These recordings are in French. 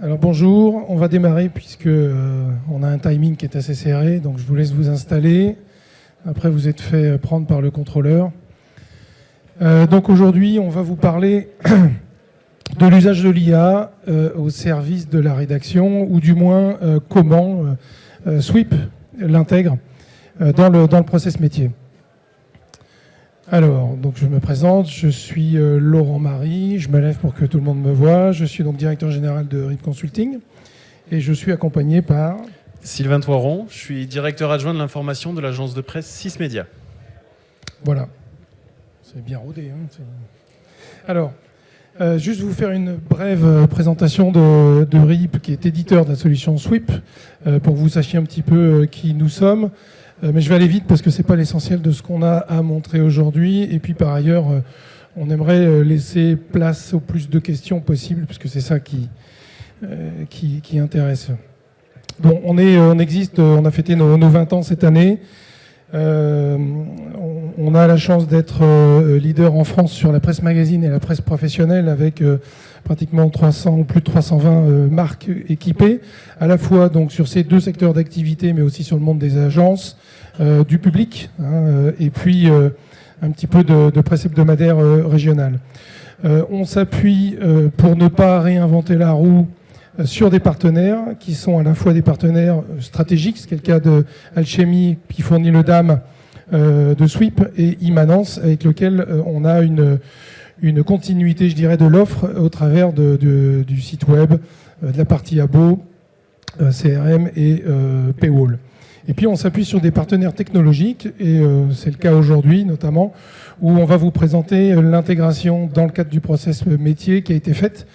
Alors bonjour, on va démarrer puisque on a un timing qui est assez serré, donc je vous laisse vous installer. Après, vous êtes fait prendre par le contrôleur. Donc aujourd'hui, on va vous parler de l'usage de l'IA au service de la rédaction, ou du moins comment Sweep l'intègre dans le process métier. Alors, donc je me présente, je suis Laurent Marie, je me lève pour que tout le monde me voie. Je suis donc directeur général de RIP Consulting et je suis accompagné par... Sylvain Thoiron, je suis directeur adjoint de l'information de l'agence de presse 6 Médias. Voilà, c'est bien rodé. Alors, juste vous faire une brève présentation de RIP, qui est éditeur de la solution Sweep, pour que vous sachiez un petit peu qui nous sommes. Mais je vais aller vite parce que ce n'est pas l'essentiel de ce qu'on a à montrer aujourd'hui. Et puis par ailleurs, on aimerait laisser place au plus de questions possible, puisque c'est ça qui intéresse. Bon, on existe, on a fêté nos 20 ans cette année. On a la chance d'être leader en France sur la presse magazine et la presse professionnelle, avec pratiquement 300 ou plus de 320 marques équipées, à la fois donc sur ces deux secteurs d'activité, mais aussi sur le monde des agences, du public, et puis un petit peu de presse hebdomadaire régionale. On s'appuie, pour ne pas réinventer la roue, sur des partenaires qui sont à la fois des partenaires stratégiques, ce qui est le cas de Alchemy, qui fournit le DAM de Sweep, et Immanence, avec lequel on a une continuité, je dirais, de l'offre au travers du site web, de la partie abo, CRM et Paywall. Et puis on s'appuie sur des partenaires technologiques, et c'est le cas aujourd'hui notamment, où on va vous présenter l'intégration dans le cadre du process métier qui a été faite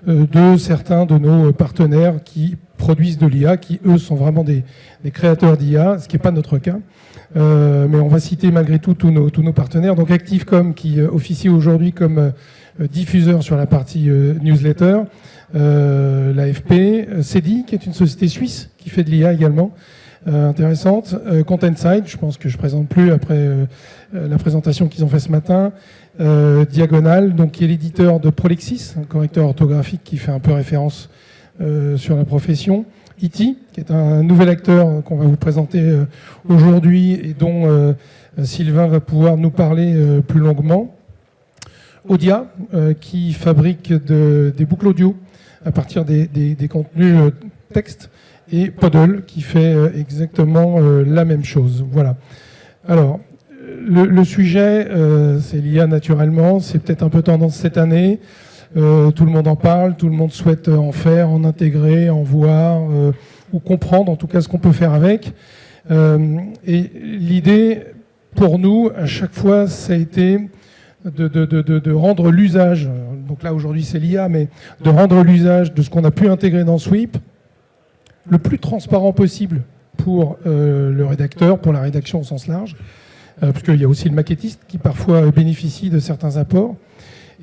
de certains de nos partenaires qui produisent de l'IA, qui eux sont vraiment des créateurs d'IA, ce qui n'est pas notre cas. Mais on va citer malgré tout tous nos partenaires. Donc Activecom, qui officie aujourd'hui comme diffuseur sur la partie newsletter, l'AFP, Cedi, qui est une société suisse qui fait de l'IA également, intéressante, Contentside, je pense que je ne présente plus après la présentation qu'ils ont fait ce matin, Diagonal, donc, qui est l'éditeur de Prolexis, un correcteur orthographique qui fait un peu référence sur la profession, E.T., qui est un nouvel acteur qu'on va vous présenter aujourd'hui et dont Sylvain va pouvoir nous parler plus longuement, Audia, qui fabrique des boucles audio à partir des contenus texte, et Podle, qui fait exactement la même chose. Voilà. Alors, le sujet, c'est l'IA naturellement. C'est peut-être un peu tendance cette année. Tout le monde en parle, tout le monde souhaite en faire, en intégrer, en voir, ou comprendre en tout cas ce qu'on peut faire avec. Et l'idée, pour nous, à chaque fois, ça a été de rendre l'usage, donc là aujourd'hui c'est l'IA, mais de rendre l'usage de ce qu'on a pu intégrer dans Sweep le plus transparent possible pour le rédacteur, pour la rédaction au sens large, parce qu'il y a aussi le maquettiste qui parfois bénéficie de certains apports.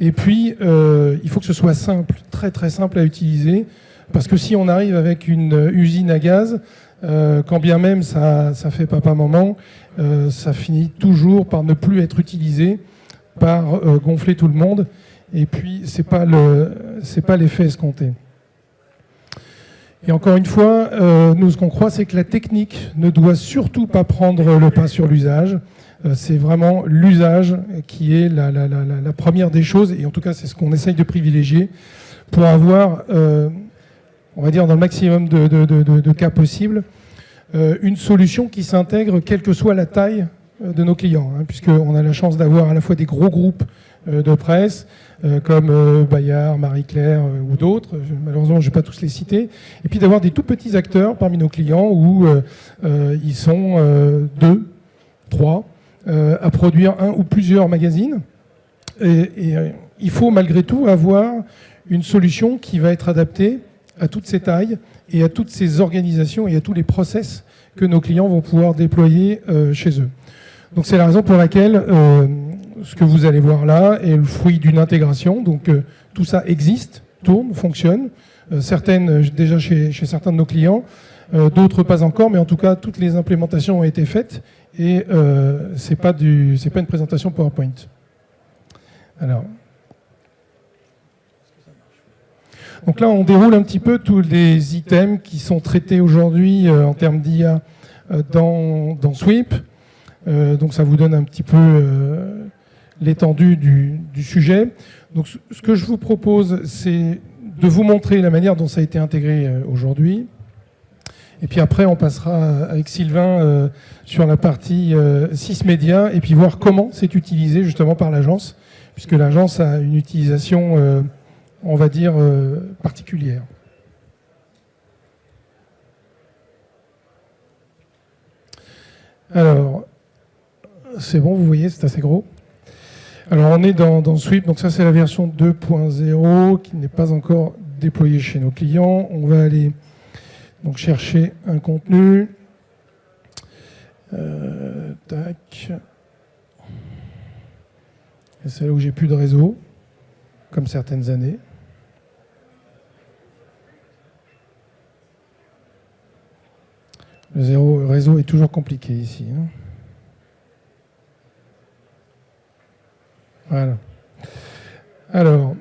Et puis, il faut que ce soit simple, très très simple à utiliser, parce que si on arrive avec une usine à gaz, quand bien même ça fait papa-maman, ça finit toujours par ne plus être utilisé, par gonfler tout le monde, et puis c'est pas l'effet escompté. Et encore une fois, nous, ce qu'on croit, c'est que la technique ne doit surtout pas prendre le pas sur l'usage. C'est vraiment l'usage qui est la première des choses, et en tout cas, c'est ce qu'on essaye de privilégier pour avoir, on va dire, dans le maximum de cas possibles, une solution qui s'intègre quelle que soit la taille de nos clients, puisqu'on a la chance d'avoir à la fois des gros groupes de presse, comme Bayard, Marie-Claire ou d'autres, malheureusement je ne vais pas tous les citer, et puis d'avoir des tout petits acteurs parmi nos clients où ils sont 2, 3, à produire un ou plusieurs magazines, et il faut malgré tout avoir une solution qui va être adaptée à toutes ces tailles et à toutes ces organisations et à tous les process que nos clients vont pouvoir déployer chez eux. Donc c'est la raison pour laquelle ce que vous allez voir là est le fruit d'une intégration. Donc tout ça existe, tourne, fonctionne. Certaines déjà chez certains de nos clients, d'autres pas encore, mais en tout cas toutes les implémentations ont été faites et c'est pas une présentation PowerPoint. Alors, Donc là, on déroule un petit peu tous les items qui sont traités aujourd'hui en termes d'IA dans Sweep. Donc ça vous donne un petit peu l'étendue du sujet. Donc ce que je vous propose, c'est de vous montrer la manière dont ça a été intégré aujourd'hui. Et puis après, on passera avec Sylvain sur la partie Sysmedia et puis voir comment c'est utilisé justement par l'agence, puisque l'agence a une utilisation, on va dire, particulière. Alors, c'est bon, vous voyez, c'est assez gros. Alors, on est dans Sweep, donc ça c'est la version 2.0 qui n'est pas encore déployée chez nos clients. On va aller donc chercher un contenu. Tac. Et c'est là où j'ai plus de réseau, comme certaines années. Le réseau est toujours compliqué ici. Hein. Voilà. Alors,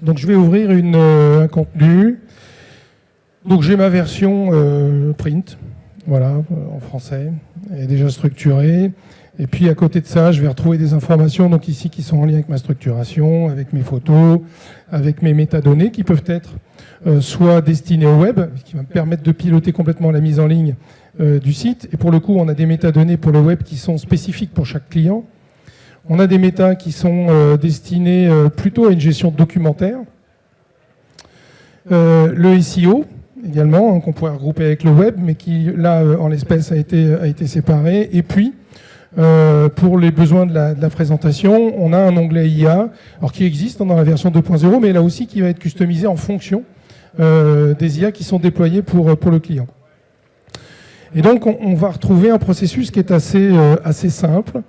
donc je vais ouvrir un contenu. Donc j'ai ma version print, voilà, en français, elle est déjà structurée. Et puis à côté de ça, je vais retrouver des informations donc ici qui sont en lien avec ma structuration, avec mes photos, avec mes métadonnées qui peuvent être soit destinées au web, ce qui va me permettre de piloter complètement la mise en ligne du site. Et pour le coup, on a des métadonnées pour le web qui sont spécifiques pour chaque client. On a des métas qui sont destinés plutôt à une gestion documentaire. Le SEO également, hein, qu'on pourrait regrouper avec le web, mais qui, là, en l'espèce, a été séparé. Et puis, pour les besoins de la présentation, on a un onglet IA, alors qui existe dans la version 2.0, mais là aussi qui va être customisé en fonction des IA qui sont déployés pour le client. Et donc, on va retrouver un processus qui est assez simple,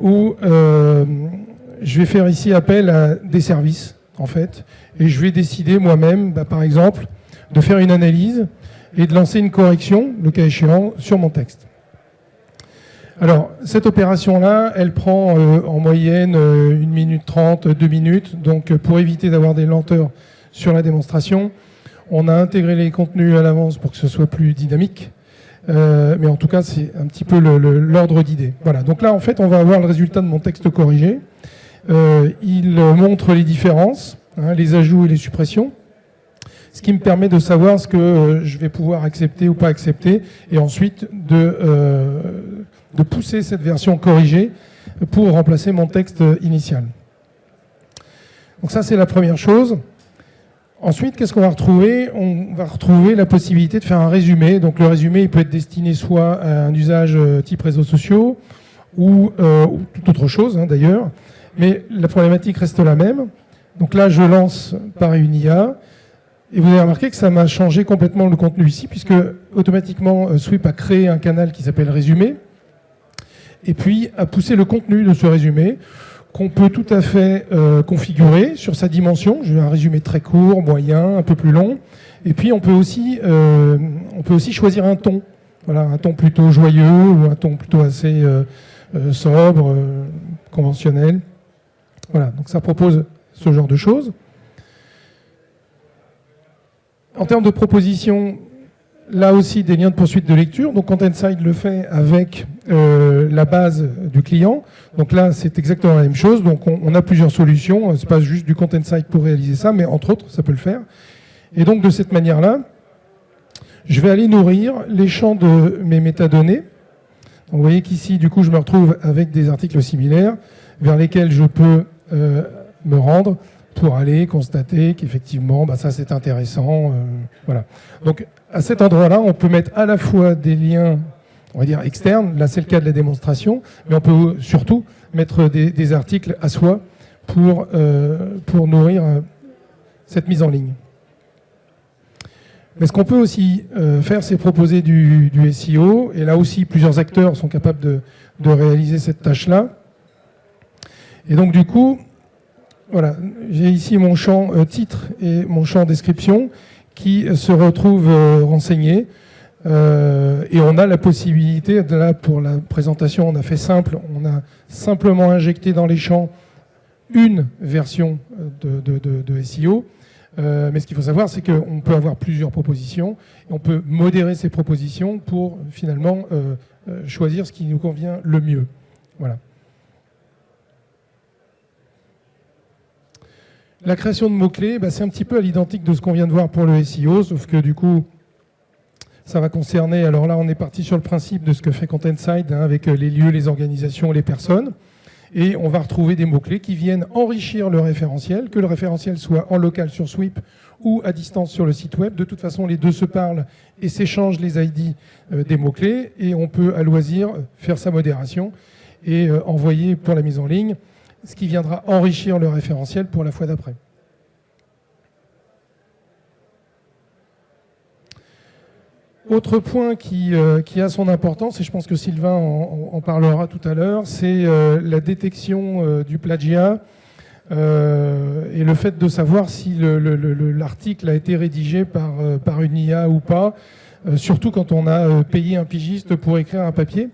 où je vais faire ici appel à des services, en fait, et je vais décider moi-même, par exemple, de faire une analyse et de lancer une correction, le cas échéant, sur mon texte. Alors, cette opération-là, elle prend en moyenne 1 minute 30, 2 minutes. Donc, pour éviter d'avoir des lenteurs sur la démonstration, on a intégré les contenus à l'avance pour que ce soit plus dynamique. Mais en tout cas, c'est un petit peu l'ordre d'idée. Voilà. Donc là, en fait, on va avoir le résultat de mon texte corrigé. Il montre les différences, hein, les ajouts et les suppressions, ce qui me permet de savoir ce que je vais pouvoir accepter ou pas accepter, et ensuite de pousser cette version corrigée pour remplacer mon texte initial. Donc ça, c'est la première chose. Ensuite, qu'est-ce qu'on va retrouver? On va retrouver la possibilité de faire un résumé. Donc le résumé, il peut être destiné soit à un usage type réseaux sociaux ou toute autre chose, hein, d'ailleurs. Mais la problématique reste la même. Donc là, je lance par une IA. Et vous avez remarqué que ça m'a changé complètement le contenu ici, puisque automatiquement, Sweep a créé un canal qui s'appelle Résumé, et puis a poussé le contenu de ce résumé, qu'on peut tout à fait configurer sur sa dimension. J'ai un résumé très court, moyen, un peu plus long. Et puis on peut aussi choisir un ton. Voilà, un ton plutôt joyeux ou un ton plutôt assez sobre, conventionnel. Voilà, donc ça propose ce genre de choses. En termes de propositions, là aussi des liens de poursuite de lecture. Donc Contentside le fait avec la base du client. Donc là, c'est exactement la même chose. Donc on a plusieurs solutions. C'est pas juste du Contentside pour réaliser ça, mais entre autres, ça peut le faire. Et donc de cette manière-là, je vais aller nourrir les champs de mes métadonnées. Donc, vous voyez qu'ici, du coup, je me retrouve avec des articles similaires vers lesquels je peux me rendre pour aller constater qu'effectivement, ça c'est intéressant. Voilà. Donc à cet endroit-là, on peut mettre à la fois des liens, on va dire externes, là c'est le cas de la démonstration, mais on peut surtout mettre des articles à soi pour nourrir cette mise en ligne. Mais ce qu'on peut aussi faire, c'est proposer du SEO, et là aussi plusieurs acteurs sont capables de réaliser cette tâche-là. Et donc du coup, voilà, j'ai ici mon champ titre et mon champ description qui se retrouvent renseignés. Et on a la possibilité, là pour la présentation, on a fait simple, on a simplement injecté dans les champs une version de SEO Mais ce qu'il faut savoir, c'est qu'on peut avoir plusieurs propositions et on peut modérer ces propositions pour finalement choisir ce qui nous convient le mieux. Voilà. La création de mots-clés, c'est un petit peu à l'identique de ce qu'on vient de voir pour le SEO, sauf que du coup, ça va concerner... Alors là, on est parti sur le principe de ce que fait ContentSide, avec les lieux, les organisations, les personnes. Et on va retrouver des mots-clés qui viennent enrichir le référentiel, que le référentiel soit en local sur Sweep ou à distance sur le site web. De toute façon, les deux se parlent et s'échangent les ID des mots-clés. Et on peut, à loisir, faire sa modération et envoyer pour la mise en ligne ce qui viendra enrichir le référentiel pour la fois d'après. Autre point qui a son importance, et je pense que Sylvain en parlera tout à l'heure, c'est la détection du plagiat et le fait de savoir si l'article a été rédigé par une IA ou pas, surtout quand on a payé un pigiste pour écrire un papier.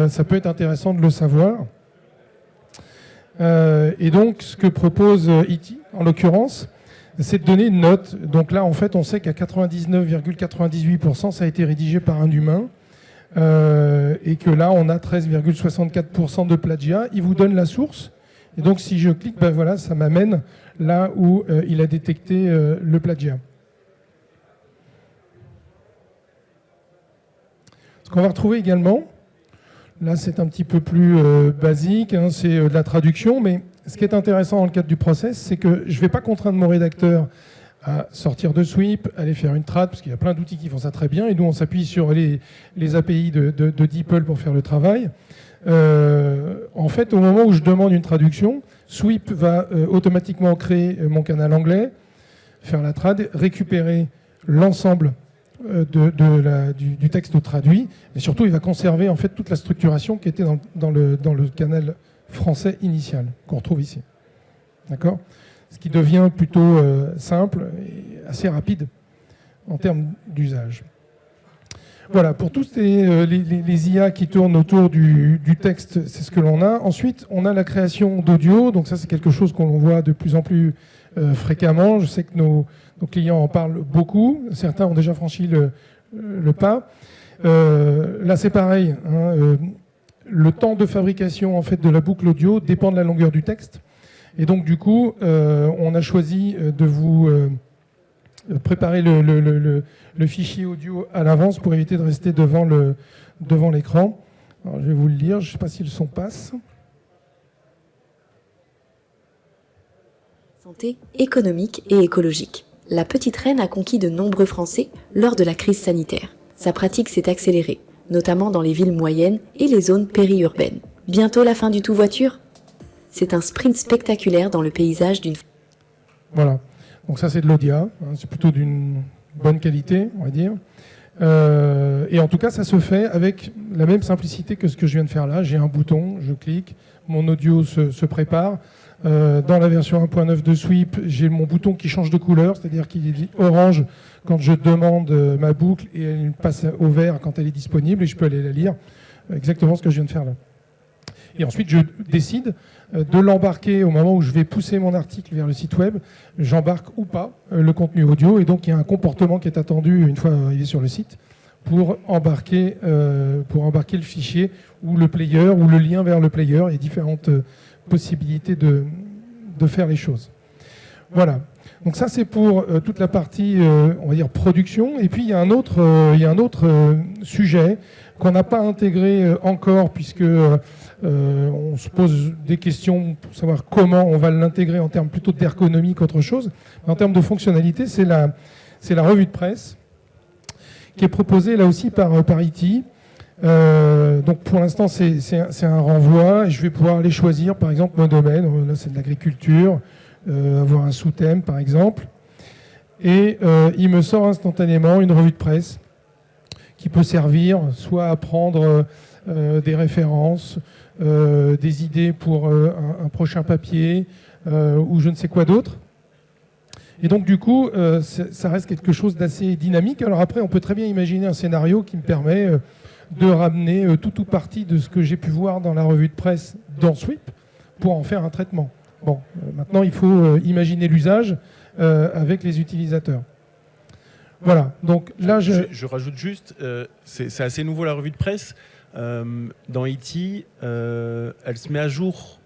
Ça peut être intéressant de le savoir. Et donc, ce que propose E.T., en l'occurrence, c'est de donner une note. Donc là, en fait, on sait qu'à 99,98%, ça a été rédigé par un humain. Et que là, on a 13,64% de plagiat. Il vous donne la source. Et donc, si je clique, voilà, ça m'amène là où il a détecté le plagiat. Ce qu'on va retrouver également, là, c'est un petit peu plus basique, c'est de la traduction, mais ce qui est intéressant dans le cadre du process, c'est que je ne vais pas contraindre mon rédacteur à sortir de Sweep, aller faire une trad, parce qu'il y a plein d'outils qui font ça très bien, et nous, on s'appuie sur les API de DeepL pour faire le travail. En fait, au moment où je demande une traduction, Sweep va automatiquement créer mon canal anglais, faire la trad, récupérer l'ensemble du texte traduit, et surtout il va conserver en fait toute la structuration qui était dans le canal français initial qu'on retrouve ici. D'accord ? Ce qui devient plutôt simple et assez rapide en termes d'usage. Voilà, pour tous les IA qui tournent autour du texte, c'est ce que l'on a. Ensuite, on a la création d'audio, donc ça c'est quelque chose qu'on voit de plus en plus fréquemment. Je sais que nos clients en parlent beaucoup. Certains ont déjà franchi le pas. Là, c'est pareil. Le temps de fabrication en fait, de la boucle audio dépend de la longueur du texte. Et donc, du coup, on a choisi de vous préparer le fichier audio à l'avance pour éviter de rester devant l'écran. Alors, je vais vous le lire. Je ne sais pas si le son passe. Santé économique et écologique. La petite reine a conquis de nombreux Français lors de la crise sanitaire. Sa pratique s'est accélérée, notamment dans les villes moyennes et les zones périurbaines. Bientôt la fin du tout voiture ? C'est un sprint spectaculaire dans le paysage d'une... Voilà, donc ça c'est de l'audia, c'est plutôt d'une bonne qualité, on va dire. Et en tout cas, ça se fait avec la même simplicité que ce que je viens de faire là. J'ai un bouton, je clique, mon audio se prépare. Dans la version 1.9 de Sweep, j'ai mon bouton qui change de couleur, c'est-à-dire qu'il est orange quand je demande ma boucle et elle passe au vert quand elle est disponible et je peux aller la lire. Exactement ce que je viens de faire là. Et ensuite, je décide de l'embarquer au moment où je vais pousser mon article vers le site web. J'embarque ou pas le contenu audio. Et donc, il y a un comportement qui est attendu une fois arrivé sur le site pour embarquer le fichier ou le player ou le lien vers le player. Il y a différentes possibilités de faire les choses. Voilà. Donc ça, c'est pour toute la partie, on va dire, production. Et puis, il y a un autre sujet qu'on n'a pas intégré encore, puisque on se pose des questions pour savoir comment on va l'intégrer en termes plutôt d'ergonomie qu'autre chose. Mais en termes de fonctionnalité, c'est la revue de presse qui est proposée là aussi par E.T. Donc pour l'instant, c'est un renvoi. Et je vais pouvoir aller choisir, par exemple, mon domaine. Là, c'est de l'agriculture. Avoir un sous-thème, par exemple. Et il me sort instantanément une revue de presse qui peut servir soit à prendre des références, des idées pour un prochain papier ou je ne sais quoi d'autre. Et donc, du coup, ça reste quelque chose d'assez dynamique. Alors après, on peut très bien imaginer un scénario qui me permet de ramener tout ou partie de ce que j'ai pu voir dans la revue de presse dans Sweep pour en faire un traitement. Bon, maintenant, il faut imaginer l'usage avec les utilisateurs. Voilà, donc là je rajoute juste, c'est assez nouveau la revue de presse. Dans E.T., elle se met à jour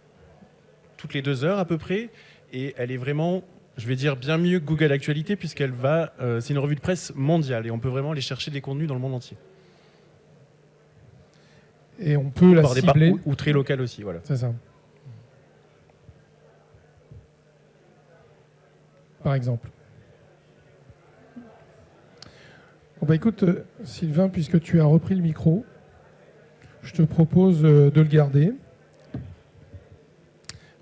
toutes les 2 heures à peu près, et elle est vraiment, je vais dire, bien mieux que Google Actualité, puisqu'elle va, c'est une revue de presse mondiale, et on peut vraiment aller chercher des contenus dans le monde entier. Et on peut la cibler. Ou très local aussi, voilà. C'est ça. Par exemple. Bon bah écoute, Sylvain, puisque tu as repris le micro, je te propose de le garder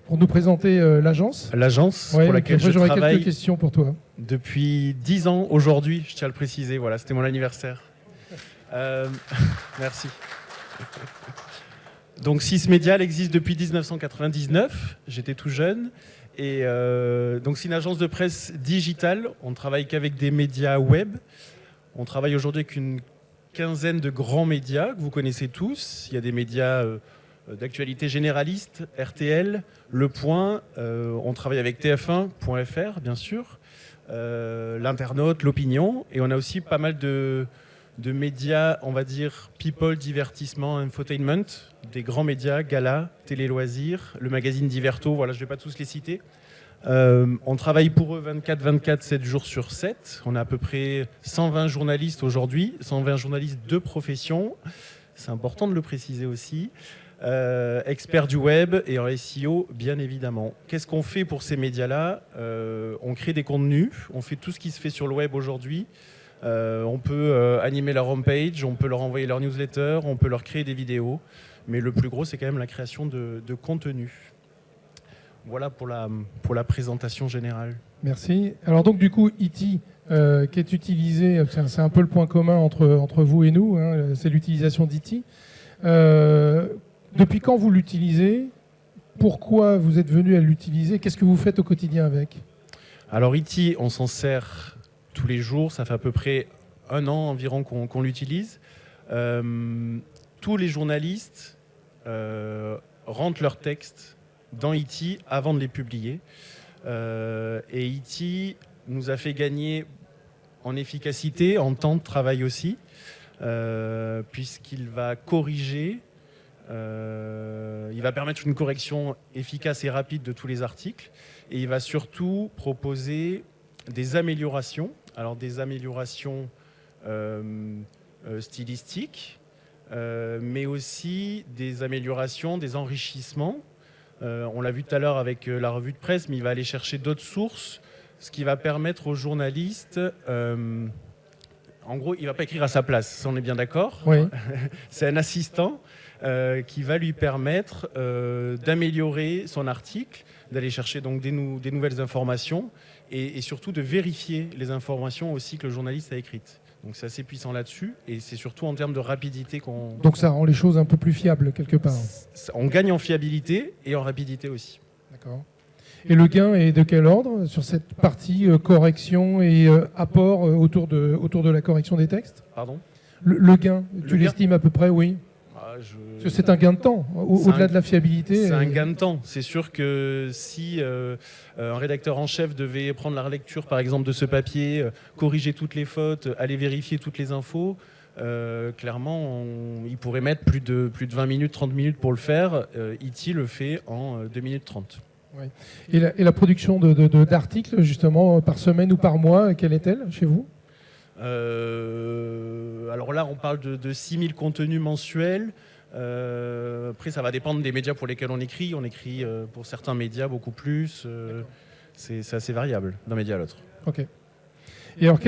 pour nous présenter l'agence. L'agence pour laquelle je j'aurais travaille quelques questions pour toi. depuis 10 ans aujourd'hui, je tiens à le préciser. Voilà, c'était mon anniversaire. Merci. Donc 6 Média, elle existe depuis 1999. J'étais tout jeune. Et donc c'est une agence de presse digitale. On ne travaille qu'avec des médias web. On travaille aujourd'hui avec une quinzaine de grands médias que vous connaissez tous. Il y a des médias d'actualité généraliste, RTL, Le Point. On travaille avec TF1.fr, bien sûr, l'Internaute, l'Opinion. Et on a aussi pas mal de médias, on va dire, people, divertissement, infotainment, des grands médias, Gala, Télé Loisirs, le magazine Diverto, voilà, je ne vais pas tous les citer. On travaille pour eux 24/24, 7 jours sur 7. On a à peu près 120 journalistes aujourd'hui, 120 journalistes de profession. C'est important de le préciser aussi. Experts du web et en SEO, bien évidemment. Qu'est-ce qu'on fait pour ces médias-là ? On crée des contenus, on fait tout ce qui se fait sur le web aujourd'hui. On peut animer leur homepage, on peut leur envoyer leur newsletter, on peut leur créer des vidéos. Mais le plus gros, c'est quand même la création de contenu. Voilà pour la présentation générale. Merci. Alors donc du coup, E.T., qui est utilisé, c'est un peu le point commun entre vous et nous, hein, c'est l'utilisation d'E.T. Depuis quand vous l'utilisez ? Pourquoi vous êtes venu à l'utiliser ? Qu'est-ce que vous faites au quotidien avec ? Alors E.T., on s'en sert tous les jours, ça fait à peu près 1 an environ qu'on l'utilise. Tous les journalistes rentrent leurs textes dans E.T. avant de les publier. Et E.T. nous a fait gagner en efficacité, en temps de travail aussi, puisqu'il va corriger, il va permettre une correction efficace et rapide de tous les articles, et il va surtout proposer des améliorations, alors des améliorations stylistiques, mais aussi des améliorations, des enrichissements. On l'a vu tout à l'heure avec la revue de presse, mais il va aller chercher d'autres sources, ce qui va permettre aux journalistes... en gros, il ne va pas écrire à sa place, ça on est bien d'accord. Oui. C'est un assistant qui va lui permettre d'améliorer son article, d'aller chercher donc des nouvelles informations et surtout de vérifier les informations aussi que le journaliste a écrites. Donc c'est assez puissant là-dessus et c'est surtout en termes de rapidité qu'on... Donc ça rend les choses un peu plus fiables quelque part. On gagne en fiabilité et en rapidité aussi. D'accord. Et le gain est de quel ordre sur cette partie correction et apport autour de la correction des textes ? Pardon ? Le gain, tu l'estimes à peu près, oui. Parce que c'est un gain de temps, au-delà de la fiabilité. C'est un gain de temps. C'est sûr que si un rédacteur en chef devait prendre la relecture, par exemple, de ce papier, corriger toutes les fautes, aller vérifier toutes les infos, clairement, il pourrait mettre plus de 20 minutes, 30 minutes pour le faire. E.T. le fait en 2 minutes 30. Oui. Et la production d'articles, justement, par semaine ou par mois, quelle est-elle chez vous ? Alors là, on parle de 6000 contenus mensuels. Après, ça va dépendre des médias pour lesquels on écrit. On écrit pour certains médias beaucoup plus. C'est assez variable d'un média à l'autre. Ok. Et alors,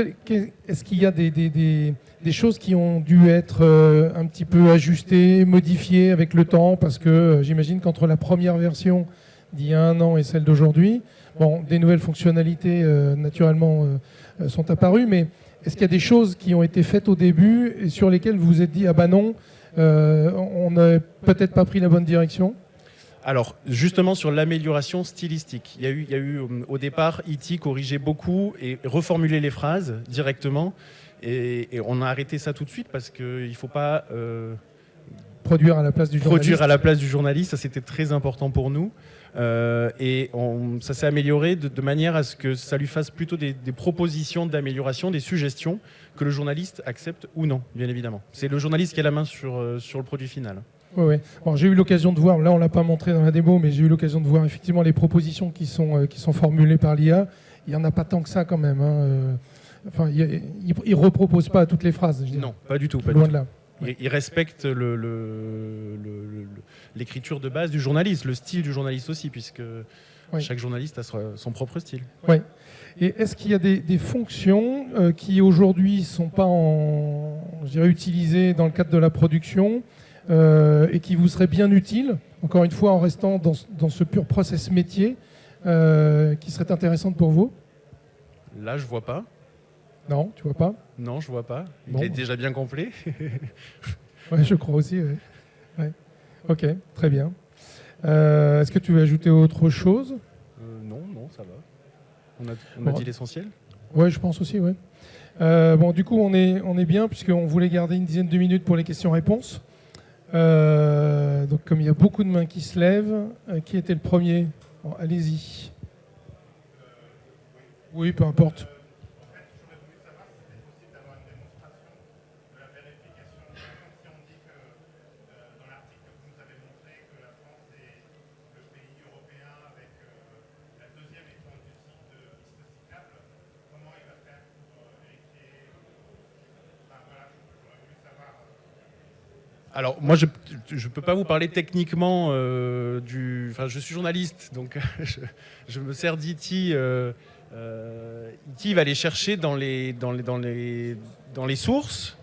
est-ce qu'il y a des choses qui ont dû être un petit peu ajustées, modifiées avec le temps ? Parce que j'imagine qu'entre la première version d'il y a 1 an et celle d'aujourd'hui, bon, des nouvelles fonctionnalités, naturellement, sont apparues, mais est-ce qu'il y a des choses qui ont été faites au début et sur lesquelles vous vous êtes dit « Ah bah non, on n'a peut-être pas pris la bonne direction ». Alors, justement, sur l'amélioration stylistique, il y a eu au départ, E.T. corrigeait beaucoup et reformulait les phrases directement. Et on a arrêté ça tout de suite parce qu'il ne faut pas... Produire à la place du journaliste. Produire à la place du journaliste, ça c'était très important pour nous. Et ça s'est amélioré de manière à ce que ça lui fasse plutôt des propositions d'amélioration, des suggestions que le journaliste accepte ou non, bien évidemment. C'est le journaliste qui a la main sur le produit final. Oui. Bon, j'ai eu l'occasion de voir, là on ne l'a pas montré dans la démo, mais j'ai eu l'occasion de voir effectivement les propositions qui sont formulées par l'IA. Il n'y en a pas tant que ça quand même. Enfin, il ne repropose pas toutes les phrases. Non, pas du tout. Loin de là. Il respecte l'écriture de base du journaliste, le style du journaliste aussi, puisque chaque journaliste a son propre style. Oui. Et est-ce qu'il y a des fonctions qui aujourd'hui ne sont pas utilisées dans le cadre de la production et qui vous seraient bien utiles, encore une fois en restant dans ce pur process métier, qui seraient intéressantes pour vous? Là, je vois pas. Non, tu vois pas? Non, je vois pas. Bon. Il est déjà bien complet. Oui, je crois aussi. Ouais. Ouais. Ok, très bien. Est-ce que tu veux ajouter autre chose? Non, ça va. On a dit l'essentiel. Oui, je pense aussi, oui. Bon, du coup, on est bien, puisqu'on voulait garder une dizaine de minutes pour les questions-réponses. Donc, comme il y a beaucoup de mains qui se lèvent, qui était le premier? Bon, allez-y. Oui, peu importe. Alors, moi, je ne peux pas vous parler techniquement Enfin, je suis journaliste, donc je me sers d'IT. ITI va aller chercher dans les sources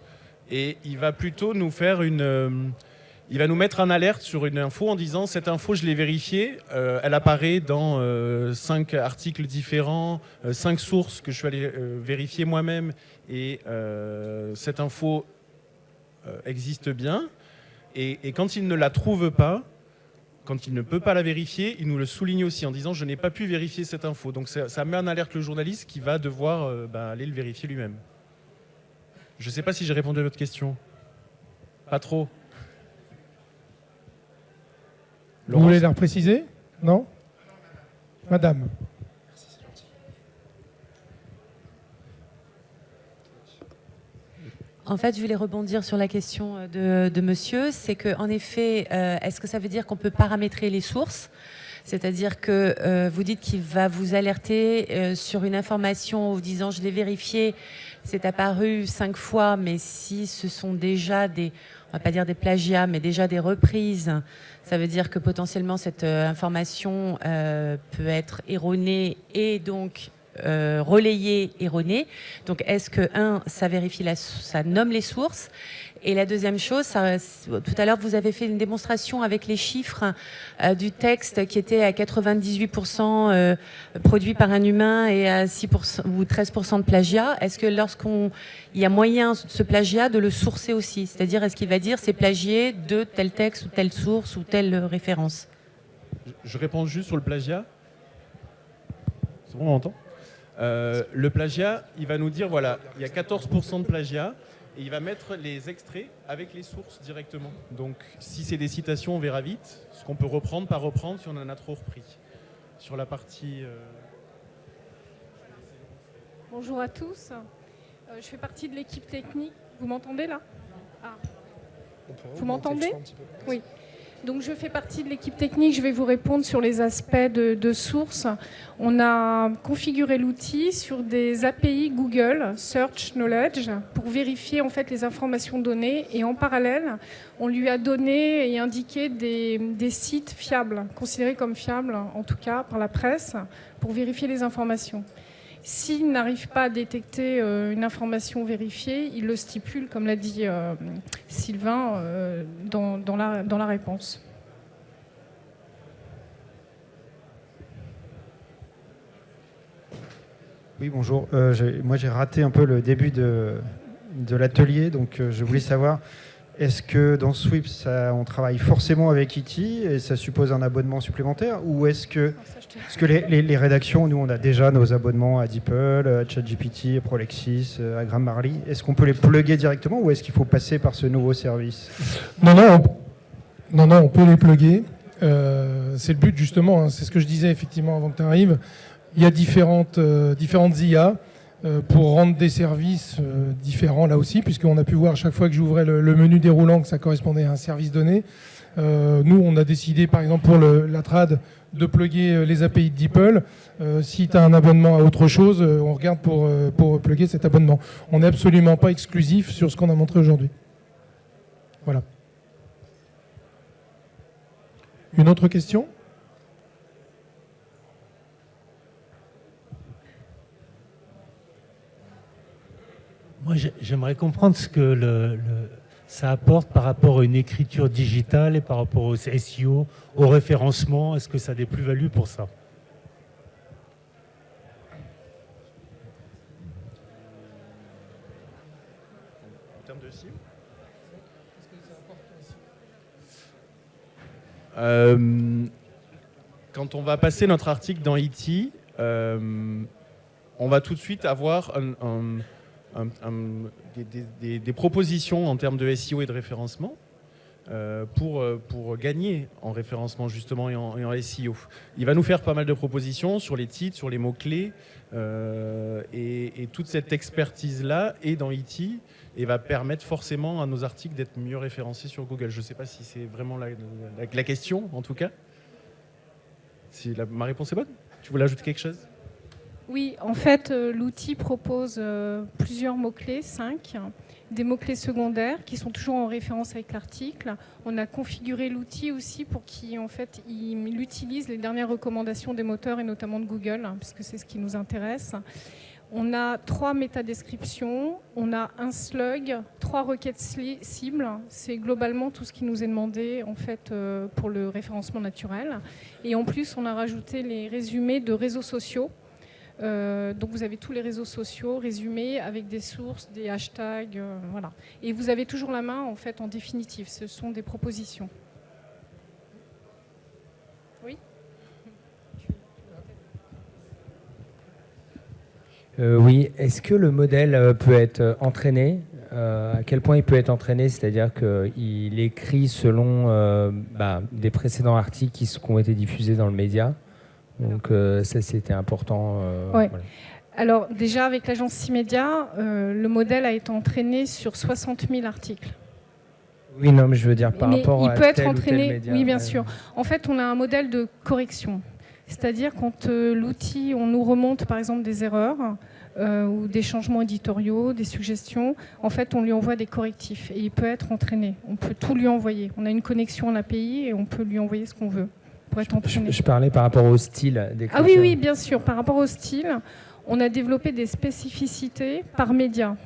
et il va plutôt nous faire il va nous mettre en alerte sur une info en disant cette info je l'ai vérifiée, elle apparaît dans 5 articles différents, 5 sources que je suis allé vérifier moi-même et cette info existe bien et quand il ne la trouve pas, quand il ne peut pas la vérifier, il nous le souligne aussi en disant « je n'ai pas pu vérifier cette info ». Donc ça met en alerte le journaliste qui va devoir aller le vérifier lui-même. Je ne sais pas si j'ai répondu à votre question. Pas trop. Vous voulez la repréciser? Non? Madame. En fait, je voulais rebondir sur la question de monsieur. C'est qu'en effet, est-ce que ça veut dire qu'on peut paramétrer les sources? C'est-à-dire que vous dites qu'il va vous alerter sur une information en vous disant « je l'ai vérifié, c'est apparu 5 fois », mais si ce sont déjà on va pas dire des plagiats, mais déjà des reprises, ça veut dire que potentiellement cette information peut être erronée et donc relayée erronée. Donc est-ce que, ça vérifie, ça nomme les sources? Et la deuxième chose, tout à l'heure, vous avez fait une démonstration avec les chiffres du texte qui était à 98% produit par un humain et à 6% ou 13% de plagiat. Est-ce que lorsqu'il y a moyen ce plagiat de le sourcer aussi? C'est-à-dire, est-ce qu'il va dire c'est plagié de tel texte ou telle source ou telle référence? Je réponds juste sur le plagiat. C'est bon, on m'entend? Le plagiat, il va nous dire, voilà, il y a 14% de plagiat. Et il va mettre les extraits avec les sources directement. Donc, si c'est des citations, on verra vite ce qu'on peut reprendre, pas reprendre, si on en a trop repris. Sur la partie... Bonjour à tous. Je fais partie de l'équipe technique. Vous m'entendez là? Vous m'entendez? Oui. Donc, je fais partie de l'équipe technique. Je vais vous répondre sur les aspects de sources. On a configuré l'outil sur des API Google Search Knowledge pour vérifier en fait les informations données. Et en parallèle, on lui a donné et indiqué des sites fiables, considérés comme fiables, en tout cas par la presse, pour vérifier les informations. S'il n'arrive pas à détecter une information vérifiée, il le stipule, comme l'a dit Sylvain, dans la réponse. Oui, bonjour. Moi, j'ai raté un peu le début de l'atelier, donc je voulais savoir, est-ce que dans Sweep, on travaille forcément avec ITI et ça suppose un abonnement supplémentaire, ou est-ce que les rédactions, nous, on a déjà nos abonnements à DeepL, à ChatGPT, à Prolexis, à Grammarly, est-ce qu'on peut les plugger directement ou est-ce qu'il faut passer par ce nouveau service? Non, on peut les plugger. C'est le but justement, hein, c'est ce que je disais effectivement avant que tu arrives. Il y a différentes IA pour rendre des services différents là aussi, puisqu'on a pu voir à chaque fois que j'ouvrais le menu déroulant que ça correspondait à un service donné. Nous, on a décidé par exemple pour la trad de plugger les API de DeepL. Si tu as un abonnement à autre chose, on regarde pour plugger cet abonnement. On n'est absolument pas exclusif sur ce qu'on a montré aujourd'hui. Voilà. Une autre question ? Moi, j'aimerais comprendre ce que ça apporte par rapport à une écriture digitale et par rapport au SEO, au référencement. Est-ce que ça a des plus-values pour ça ? En termes de SEO ? Quand on va passer notre article dans E.T., on va tout de suite avoir des propositions en termes de SEO et de référencement pour gagner en référencement justement et en SEO. Il va nous faire pas mal de propositions sur les titres, sur les mots-clés et toute cette expertise-là est dans E.T. et va permettre forcément à nos articles d'être mieux référencés sur Google. Je ne sais pas si c'est vraiment la question, en tout cas. Si ma réponse est bonne ? Tu voulais ajouter quelque chose ? Oui, en fait, l'outil propose plusieurs mots-clés, 5, des mots-clés secondaires qui sont toujours en référence avec l'article. On a configuré l'outil aussi pour qu'il utilise les dernières recommandations des moteurs et notamment de Google, puisque c'est ce qui nous intéresse. On a 3 métadescriptions, on a un slug, 3 requêtes cibles. C'est globalement tout ce qui nous est demandé en fait, pour le référencement naturel. Et en plus, on a rajouté les résumés de réseaux sociaux. Donc vous avez tous les réseaux sociaux résumés avec des sources, des hashtags, voilà. Et vous avez toujours la main en fait en définitive. Ce sont des propositions. Oui. Oui. Est-ce que le modèle peut être entraîné ? À quel point il peut être entraîné ? C'est-à-dire qu'il écrit selon des précédents articles qui ont été diffusés dans le média. Donc ça, c'était important. Ouais. Voilà. Alors déjà, avec l'agence Simedia, le modèle a été entraîné sur 60 000 articles. Oui, non, mais je veux dire par rapport à il peut être tel entraîné, ou tel média. oui, bien sûr. En fait, on a un modèle de correction. C'est-à-dire quand l'outil, on nous remonte par exemple des erreurs ou des changements éditoriaux, des suggestions, en fait, on lui envoie des correctifs et il peut être entraîné. On peut tout lui envoyer. On a une connexion à l'API et on peut lui envoyer ce qu'on veut. Je parlais par rapport au style d'écriture. Ah oui, oui, bien sûr. Par rapport au style, on a développé des spécificités par média.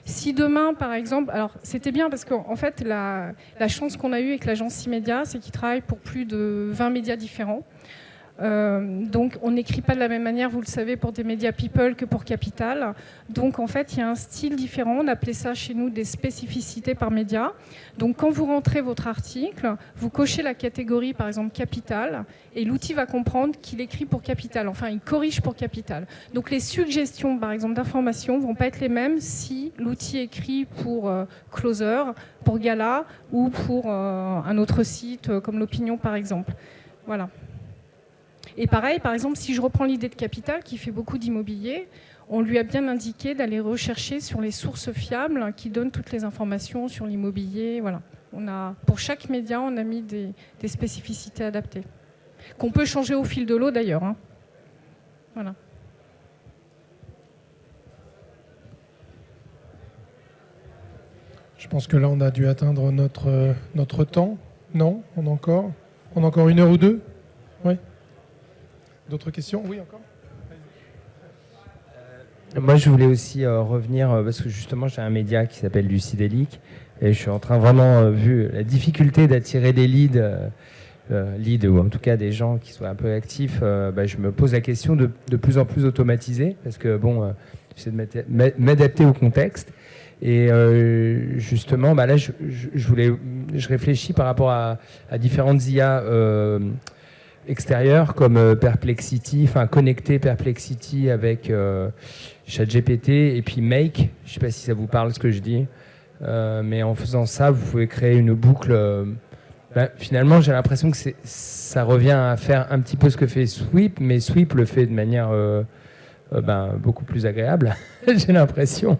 Si demain, par exemple, alors c'était bien parce qu'en fait, la chance qu'on a eue avec l'agence Simedia, c'est qu'ils travaillent pour plus de 20 médias différents. Donc on n'écrit pas de la même manière, vous le savez, pour des médias People que pour Capital. Donc en fait, il y a un style différent. On appelait ça chez nous des spécificités par média. Donc quand vous rentrez votre article, vous cochez la catégorie, par exemple Capital, et l'outil va comprendre qu'il écrit pour Capital. Enfin, il corrige pour Capital. Donc les suggestions, par exemple, d'informations vont pas être les mêmes si l'outil écrit pour Closer, pour Gala ou pour un autre site comme l'Opinion, par exemple. Voilà. Et pareil, par exemple, si je reprends l'idée de Capital, qui fait beaucoup d'immobilier, on lui a bien indiqué d'aller rechercher sur les sources fiables qui donnent toutes les informations sur l'immobilier. Voilà. Pour chaque média, on a mis des spécificités adaptées, qu'on peut changer au fil de l'eau d'ailleurs. Hein. Voilà. Je pense que là, on a dû atteindre notre temps. Non ? On a encore 1 heure ou 2 ? Oui. D'autres questions ? Oui, encore ? Moi, je voulais aussi revenir, parce que justement, j'ai un média qui s'appelle Lucidélique, et je suis en train vraiment, vu la difficulté d'attirer des leads, ou en tout cas des gens qui soient un peu actifs, je me pose la question de plus en plus automatisé, parce que j'essaie de m'adapter au contexte. Et justement, là, je réfléchis par rapport à différentes IA extérieures comme Perplexity, enfin connecter Perplexity avec ChatGPT et puis Make. Je ne sais pas si ça vous parle ce que je dis, mais en faisant ça, vous pouvez créer une boucle finalement, j'ai l'impression que ça revient à faire un petit peu ce que fait Sweep, mais Sweep le fait de manière beaucoup plus agréable, j'ai l'impression.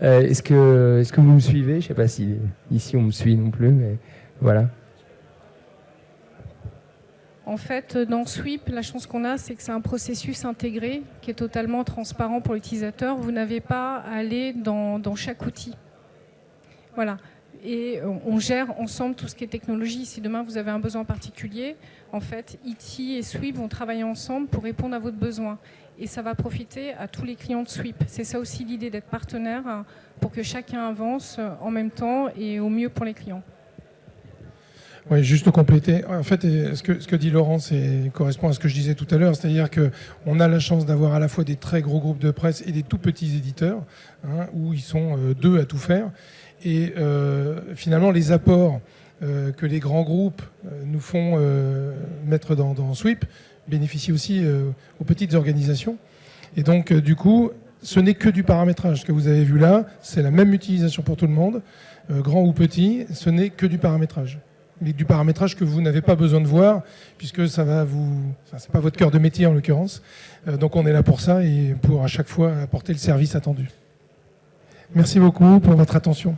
Est-ce que vous me suivez? Je ne sais pas si ici on me suit non plus, mais voilà. En fait, dans Sweep, la chance qu'on a, c'est que c'est un processus intégré qui est totalement transparent pour l'utilisateur. Vous n'avez pas à aller dans chaque outil. Voilà. Et on gère ensemble tout ce qui est technologie. Si demain vous avez un besoin particulier, en fait, IT et Sweep vont travailler ensemble pour répondre à votre besoin. Et ça va profiter à tous les clients de Sweep. C'est ça aussi l'idée d'être partenaire pour que chacun avance en même temps et au mieux pour les clients. Oui, juste compléter. En fait, ce que dit Laurent, correspond à ce que je disais tout à l'heure, c'est-à-dire qu'on a la chance d'avoir à la fois des très gros groupes de presse et des tout petits éditeurs, où ils sont deux à tout faire. Et finalement, les apports que les grands groupes nous font mettre dans Sweep bénéficient aussi aux petites organisations. Et donc, du coup, ce n'est que du paramétrage. Ce que vous avez vu là, c'est la même utilisation pour tout le monde, grand ou petit, ce n'est que du paramétrage. Mais du paramétrage que vous n'avez pas besoin de voir, puisque ça va c'est pas votre cœur de métier en l'occurrence. Donc on est là pour ça et pour à chaque fois apporter le service attendu. Merci beaucoup pour votre attention.